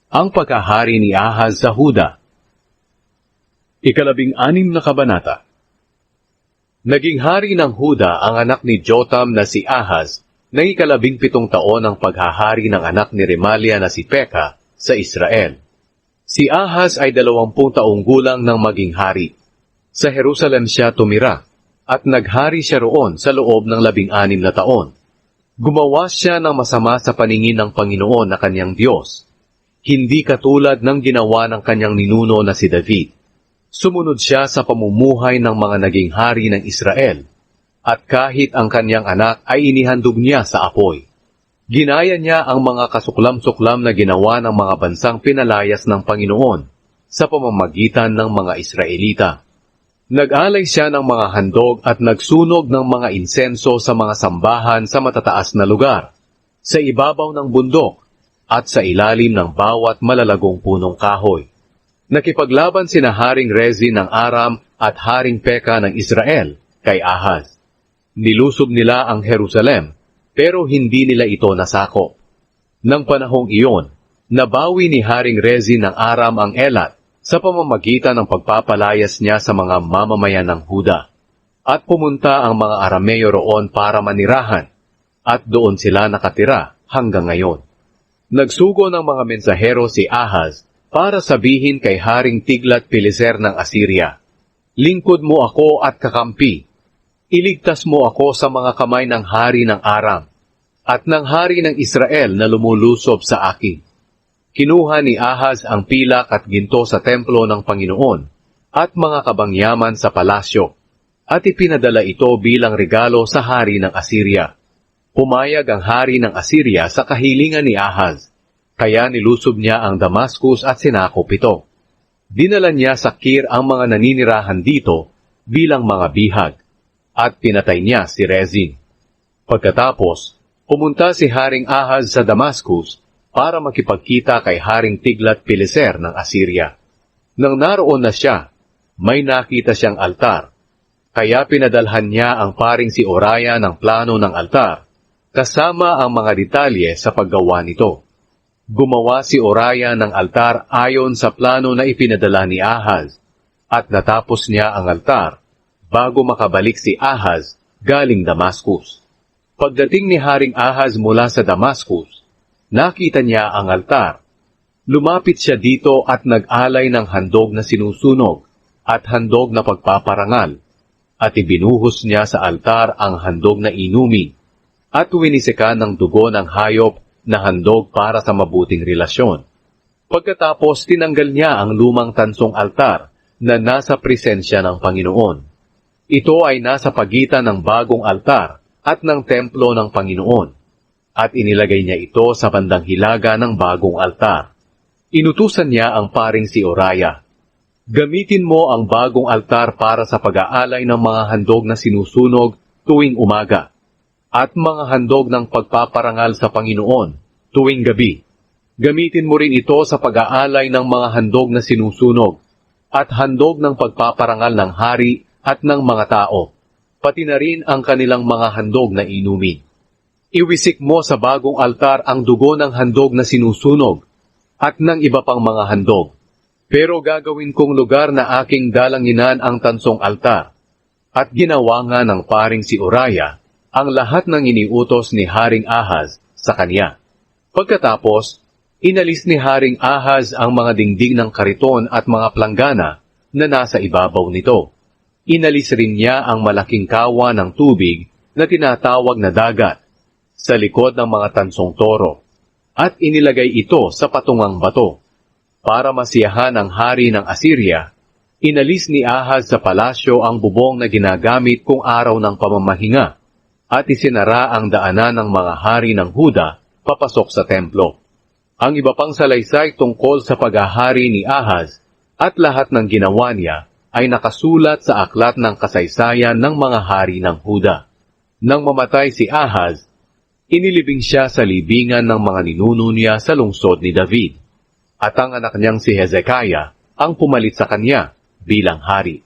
Ang pagkahari ni Ahaz sa Huda. 16 na kabanata. Naging hari ng Huda ang anak ni Jotam na si Ahaz, na 17 taon ang paghahari ng anak ni Remalia na si Peka sa Israel. Si Ahaz ay 20 taong gulang nang maging hari. Sa Jerusalem siya tumira, at naghari siya roon sa loob ng 16 na taon. Gumawa siya ng masama sa paningin ng Panginoon na kanyang Diyos, hindi katulad ng ginawa ng kanyang ninuno na si David. Sumunod siya sa pamumuhay ng mga naging hari ng Israel, at kahit ang kanyang anak ay inihandog niya sa apoy. Ginaya niya ang mga kasuklam-suklam na ginawa ng mga bansang pinalayas ng Panginoon sa pamamagitan ng mga Israelita. Nag-alay siya ng mga handog at nagsunog ng mga insenso sa mga sambahan sa matataas na lugar, sa ibabaw ng bundok, at sa ilalim ng bawat malalagong punong kahoy. Nakipaglaban sina Haring Rezin ng Aram at Haring Peka ng Israel kay Ahaz. Nilusob nila ang Jerusalem, pero hindi nila ito nasakop. Nang panahong iyon, nabawi ni Haring Rezin ng Aram ang Elat sa pamamagitan ng pagpapalayas niya sa mga mamamayan ng Huda. At pumunta ang mga Arameo roon para manirahan, at doon sila nakatira hanggang ngayon. Nagsugo ng mga mensahero si Ahaz para sabihin kay Haring Tiglat-Pileser ng Assyria, "Lingkod mo ako at kakampi. Iligtas mo ako sa mga kamay ng hari ng Aram at ng hari ng Israel na lumulusob sa akin." Kinuha ni Ahaz ang pilak at ginto sa templo ng Panginoon at mga kabangyaman sa palasyo, at ipinadala ito bilang regalo sa hari ng Assyria. Pumayag ang hari ng Assyria sa kahilingan ni Ahaz, kaya nilusob niya ang Damascus at sinakop ito. Dinala niya sa Kir ang mga naninirahan dito bilang mga bihag, at pinatay niya si Rezin. Pagkatapos, pumunta si Haring Ahaz sa Damascus para makipagkita kay Haring Tiglat-Pileser ng Assyria. Nang naroon na siya, may nakita siyang altar, kaya pinadalhan niya ang paring si Oraya ng plano ng altar, kasama ang mga detalye sa paggawa nito. Gumawa si Oraya ng altar ayon sa plano na ipinadala ni Ahaz, at natapos niya ang altar bago makabalik si Ahaz galing Damascus. Pagdating ni Haring Ahaz mula sa Damascus, nakita niya ang altar. Lumapit siya dito at nag-alay ng handog na sinusunog at handog na pagpaparangal, at ibinuhos niya sa altar ang handog na inumin, at winisikan ng dugo ng hayop na handog para sa mabuting relasyon. Pagkatapos tinanggal niya ang lumang tansong altar na nasa presensya ng Panginoon. Ito ay nasa pagitan ng bagong altar at ng templo ng Panginoon, at inilagay niya ito sa bandang hilaga ng bagong altar. Inutusan niya ang paring si Oraya, "Gamitin mo ang bagong altar para sa pag-aalay ng mga handog na sinusunog tuwing umaga, at mga handog ng pagpaparangal sa Panginoon tuwing gabi. Gamitin mo rin ito sa pag-aalay ng mga handog na sinusunog at handog ng pagpaparangal ng hari at ng mga tao, pati na rin ang kanilang mga handog na inumin. Iwisik mo sa bagong altar ang dugo ng handog na sinusunog at ng iba pang mga handog. Pero gagawin kong lugar na aking dalanginan ang tansong altar." At ginawa nga ng paring si Oraya ang lahat ng iniutos ni Haring Ahaz sa kanya. Pagkatapos, inalis ni Haring Ahaz ang mga dingding ng kariton at mga planggana na nasa ibabaw nito. Inalis rin niya ang malaking kawa ng tubig na tinatawag na dagat sa likod ng mga tansong toro, at inilagay ito sa patungang bato. Para masiyahan ang hari ng Assyria, inalis ni Ahaz sa palasyo ang bubong na ginagamit kung araw ng pamamahinga, at isinara ang daanan ng mga hari ng Huda papasok sa templo. Ang iba pang salaysay tungkol sa paghahari ni Ahaz at lahat ng ginawa niya ay nakasulat sa aklat ng kasaysayan ng mga hari ng Huda. Nang mamatay si Ahaz, inilibing siya sa libingan ng mga ninuno niya sa lungsod ni David, at ang anak niyang si Hezekiah ang pumalit sa kanya bilang hari.